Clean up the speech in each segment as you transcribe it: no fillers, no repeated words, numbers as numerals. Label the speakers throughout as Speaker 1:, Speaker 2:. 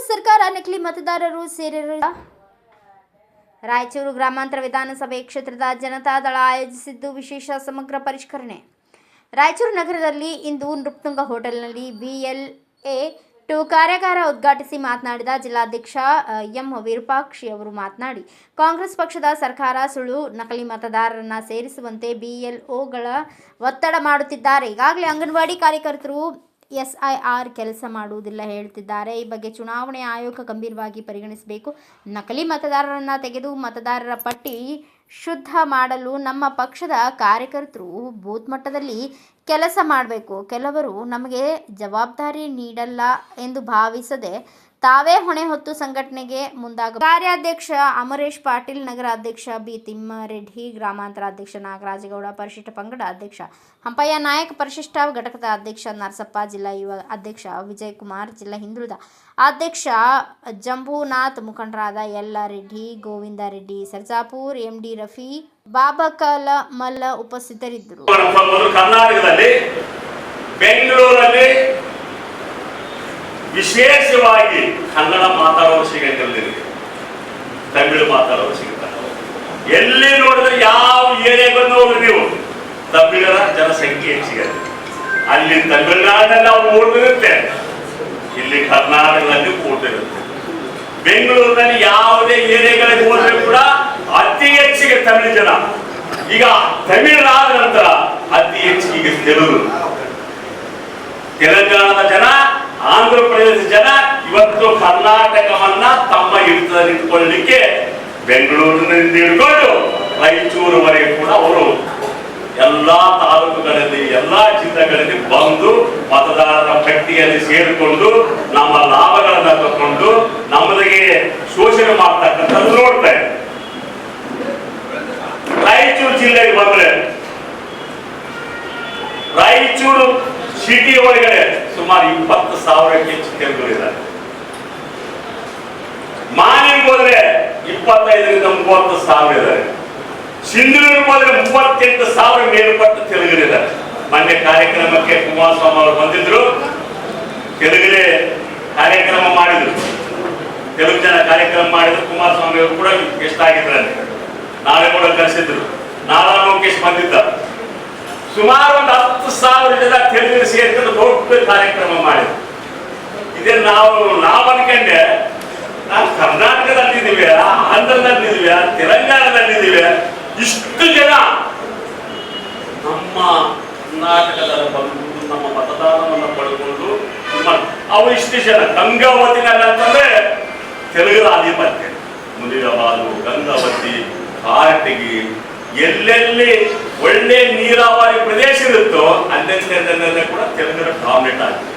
Speaker 1: ಸರ್ಕಾರ ನಕಲಿ ಮತದಾರರು ಸೇರಿರುವ ರಾಯಚೂರು ಗ್ರಾಮಾಂತರ ವಿಧಾನಸಭೆ ಕ್ಷೇತ್ರದ ಜನತಾದಳ ಆಯೋಜಿಸಿದ್ದು ವಿಶೇಷ ಸಮಗ್ರ ಪರಿಷ್ಕರಣೆ. ರಾಯಚೂರು ನಗರದಲ್ಲಿ ಇಂದು ನೃಪತುಂಗ ಹೋಟೆಲ್ನಲ್ಲಿ BLA-2 ಕಾರ್ಯಾಗಾರ ಉದ್ಘಾಟಿಸಿ ಮಾತನಾಡಿದ ಜಿಲ್ಲಾಧ್ಯಕ್ಷ ಎಂ ವಿರೂಪಾಕ್ಷಿ ಅವರು ಮಾತನಾಡಿ, ಕಾಂಗ್ರೆಸ್ ಪಕ್ಷದ ಸರ್ಕಾರ ಸುಳ್ಳು ನಕಲಿ ಮತದಾರರನ್ನು ಸೇರಿಸುವಂತೆ BLOಗಳ ಒತ್ತಡ ಮಾಡುತ್ತಿದ್ದಾರೆ. ಈಗಾಗಲೇ ಅಂಗನವಾಡಿ ಕಾರ್ಯಕರ್ತರು SIR ಕೆಲಸ ಮಾಡುವುದಿಲ್ಲ ಹೇಳುತ್ತಿದ್ದಾರೆ. ಈ ಬಗ್ಗೆ ಚುನಾವಣೆ ಆಯೋಗ ಗಂಭೀರವಾಗಿ ಪರಿಗಣಿಸಬೇಕು. ನಕಲಿ ಮತದಾರರನ್ನು ತೆಗೆದು ಮತದಾರರ ಪಟ್ಟಿ ಶುದ್ಧ ಮಾಡಲು ನಮ್ಮ ಪಕ್ಷದ ಕಾರ್ಯಕರ್ತರು ಬೂತ್ ಮಟ್ಟದಲ್ಲಿ ಕೆಲಸ ಮಾಡಬೇಕು. ಕೆಲವರು ನಮಗೆ ಜವಾಬ್ದಾರಿ ನೀಡಲ್ಲ ಎಂದು ಭಾವಿಸದೆ ತಾವೇ ಹೊಣೆ ಹೊತ್ತು ಸಂಘಟನೆಗೆ ಮುಂದಾಗಬೇಕು. ಕಾರ್ಯಾಧ್ಯಕ್ಷ ಅಮರೇಶ್ ಪಾಟೀಲ್, ನಗರ ಅಧ್ಯಕ್ಷ B ತಿಮ್ಮಾರೆಡ್ಡಿ, ಗ್ರಾಮಾಂತರ ಅಧ್ಯಕ್ಷ ನಾಗರಾಜಗೌಡ, ಪರಿಶಿಷ್ಟ ಪಂಗಡ ಅಧ್ಯಕ್ಷ ಹಂಪಯ್ಯ ನಾಯಕ್, ಪರಿಶಿಷ್ಟ ಘಟಕದ ಅಧ್ಯಕ್ಷ ನರಸಪ್ಪ, ಜಿಲ್ಲಾ ಯುವ ಅಧ್ಯಕ್ಷ ವಿಜಯಕುಮಾರ್, ಜಿಲ್ಲಾ ಹಿಂದುಳಿದ ಅಧ್ಯಕ್ಷ ಜಂಬೂನಾಥ್, ಮುಖಂಡರಾದ ಯಲ್ಲ ರೆಡ್ಡಿ, ಗೋವಿಂದ ರೆಡ್ಡಿ, ಸರ್ಜಾಪುರ್, MD ರಫಿ, ಬಾಬಕಲಮಲ್ಲ ಉಪಸ್ಥಿತರಿದ್ದರು.
Speaker 2: ಕರ್ನಾಟಕದಲ್ಲಿ ಬೆಂಗಳೂರಲ್ಲಿ ವಿಶೇಷವಾಗಿ ಕನ್ನಡ ಮಾತಾಡೋರು ಸಿಗಂಗಿಲ್ಲ, ತಮಿಳು ಮಾತಾಡೋರು ಸಿಗುತ್ತಾರೆ. ಎಲ್ಲಿ ನೋಡಿದ್ರೆ ಯಾವ ಏರಿಯಾಗೆ ಹೋಗ್ರಿ ನೀವು ತಮಿಳರ ಜನಸಂಖ್ಯೆ ಹೆಚ್ಚಿಗೆ. ಅಲ್ಲಿ ತಮಿಳುನಾಡಿನಲ್ಲಿ ಅವ್ರು ಓಡ್ತಿರುತ್ತೆ, ಇಲ್ಲಿ ಕರ್ನಾಟಕದಲ್ಲಿ ಓಡ್ತಿರುತ್ತೆ. ಬೆಂಗಳೂರಿನಲ್ಲಿ ಯಾವುದೇ ಏರಿಯಾಗಳಿಗೆ ಹೋದ್ರೆ ಕೂಡ ಅತಿ ಹೆಚ್ಚಿಗೆ ತಮಿಳು ಜನ. ಈಗ ತಮಿಳುನಾಡ ನಂತರ ಅತಿ ಹೆಚ್ಚಿಗೆ ತೆಲುಗು, ತೆಲಂಗಾಣದ ಜನ, ಆಂಧ್ರ ಪ್ರದೇಶದ ಜನ ಇವತ್ತು ಕರ್ನಾಟಕವನ್ನ ತಮ್ಮ ಹಿಡಿತದಲ್ಲಿ ಇಟ್ಕೊಳ್ಳಲಿಕ್ಕೆ ಬೆಂಗಳೂರಿನಿಂದ ಹಿಡ್ಕೊಂಡು ರಾಯಚೂರುವರೆಗೆ ಕೂಡ ಅವರು ಎಲ್ಲಾ ತಾಲೂಕುಗಳಲ್ಲಿ ಎಲ್ಲಾ ಜಿಲ್ಲೆಗಳಲ್ಲಿ ಬಂದು ಮತದಾರರ ಪಟ್ಟಿಯಲ್ಲಿ ಸೇರಿಕೊಂಡು ನಮ್ಮ ಲಾಭಗಳನ್ನ ತಗೊಂಡು ನಮ್ಮದಿಗೆ ಶೋಷಣೆ ಮಾಡ್ತಕ್ಕಂಥದ್ದು ನೋಡ್ತಾ ಇದೆ. ರಾಯಚೂರು ಜಿಲ್ಲೆಗೆ ಬಂದ್ರೆ ರಾಯಚೂರು ಸಿಟಿ ಒಳಗಡೆ ಸುಮಾರು 20,000ಕ್ಕೆ ಹೆಚ್ಚು ತೆಲುಗುಗಳಿದ್ದಾರೆ. ಮಾನಿಗೆ ಹೋದ್ರೆ 25ರಿಂದ 30,000 ಇದ್ದಾರೆ. ಸಿಂಧೂರಿಗೆ ಹೋದ್ರೆ 38,000 ಮೇಲ್ಪಟ್ಟು ತೆಲುಗುಗಳಿದ್ದಾರೆ. ಮೊನ್ನೆ ಕಾರ್ಯಕ್ರಮಕ್ಕೆ ಕುಮಾರಸ್ವಾಮಿ ಅವರು ಬಂದಿದ್ರು, ತೆಲುಗರೇ ಕಾರ್ಯಕ್ರಮ ಮಾಡಿದ್ರು, ತೆಲುಗು ಜನ ಕಾರ್ಯಕ್ರಮ ಮಾಡಿದ್ರು. ಕುಮಾರಸ್ವಾಮಿ ಅವರು ಕೂಡ ಎಷ್ಟಾಗಿದ್ದಾರೆ, ನಾಳೆ ಕೂಡ ಕರೆಸಿದ್ರು. ನಾರಾ ಲೋಕೇಶ್ ಬಂದಿದ್ದ. ಸುಮಾರು ಒಂದು 10,000 ಜನ ತೆಲುಗು ಸೇರ್ಕೊಂಡು ದೊಡ್ಡ ಕಾರ್ಯಕ್ರಮ ಮಾಡಿದ್ರು. ಇದೇ ನಾವು ಅನ್ಕೊಂಡೆ, ನಾವು ಕರ್ನಾಟಕದಲ್ಲಿದ್ದೀವಿ, ಆಂಧ್ರದಲ್ಲಿದ್ದೀವಿ, ತೆಲಂಗಾಣದಲ್ಲಿದ್ದೀವಿ, ಇಷ್ಟು ಜನ ನಮ್ಮ ಕರ್ನಾಟಕದಲ್ಲಿ ಬಂದು ನಮ್ಮ ಮತದಾನವನ್ನು ಪಡೆದುಕೊಂಡು ಅವು ಇಷ್ಟು ಜನ ಗಂಗಾವತಿನಲ್ಲಿ ಅಂತಂದ್ರೆ ತೆಲುಗರ ಆಧಿಪತ್ಯ. ಮುನಿರಬಾದು, ಗಂಗಾವತಿ, ಕಾರಟಗಿ, ಎಲ್ಲೆಲ್ಲಿ ಒಳ್ಳೆ ನೀರಾವರಿ ಪ್ರದೇಶ ಇರುತ್ತೋ ಅಲ್ಲೆಲ್ಲ ಕೂಡ ತೆಲುಗರ ಡಾಮಿನೇಟ್ ಆಗಿದೆ.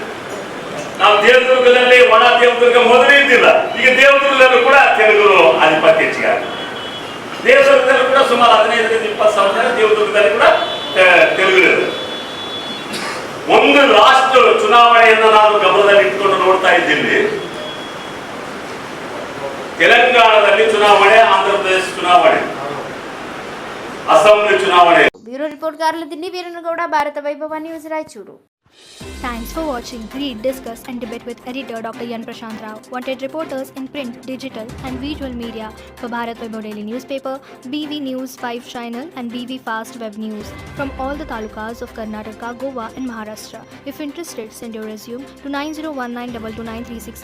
Speaker 2: ನಾವು ದೇವದುರ್ಗದಲ್ಲಿ ಒಣ ದೇವದುರ್ಗ ಮೊದಲು ಇದ್ದಿಲ್ಲ, ಈಗ ದೇವದುರ್ಗದಲ್ಲೂ ಕೂಡ ತೆಲುಗರು ಆಧಿಪತ್ಯ ಹೆಚ್ಚಿಗೆ ಆಗಿದೆ. ದೇವದುರ್ಗದಲ್ಲೂ ಕೂಡ ಸುಮಾರು 15ರಿಂದ 20,000 ಜನ ದೇವದುರ್ಗದಲ್ಲಿ ಕೂಡ ತೆಲುಗರು. ಒಂದು ರಾಷ್ಟ್ರ ಚುನಾವಣೆಯನ್ನು ನಾನು ಗಮನದಲ್ಲಿ ಇಟ್ಕೊಂಡು ನೋಡ್ತಾ ಇದ್ದೀನಿ. ತೆಲಂಗಾಣದಲ್ಲಿ ಚುನಾವಣೆ, ಆಂಧ್ರ ಪ್ರದೇಶ ಚುನಾವಣೆ, ಅಸೆಂಬ್ಲಿ ಚುನಾವಣೆ.
Speaker 1: ಬ್ಯೂರೋ ರಿಪೋರ್ಟ್ ಗಾರ್ಲದಿನ್ನಿ ವೀರನಗೌಡ, ಭಾರತ ವೈಭವ news, Raichur.
Speaker 3: Thanks for watching Read, Discuss and Debate with editor Dr. Yan Prashant Rao. Wanted reporters in print, digital and visual media for Bharat Vaibhav Daily Newspaper, BV News 5 Channel and BV Fast Web News from all the talukas of Karnataka, Goa and Maharashtra. If interested, send your resume to 9019229369.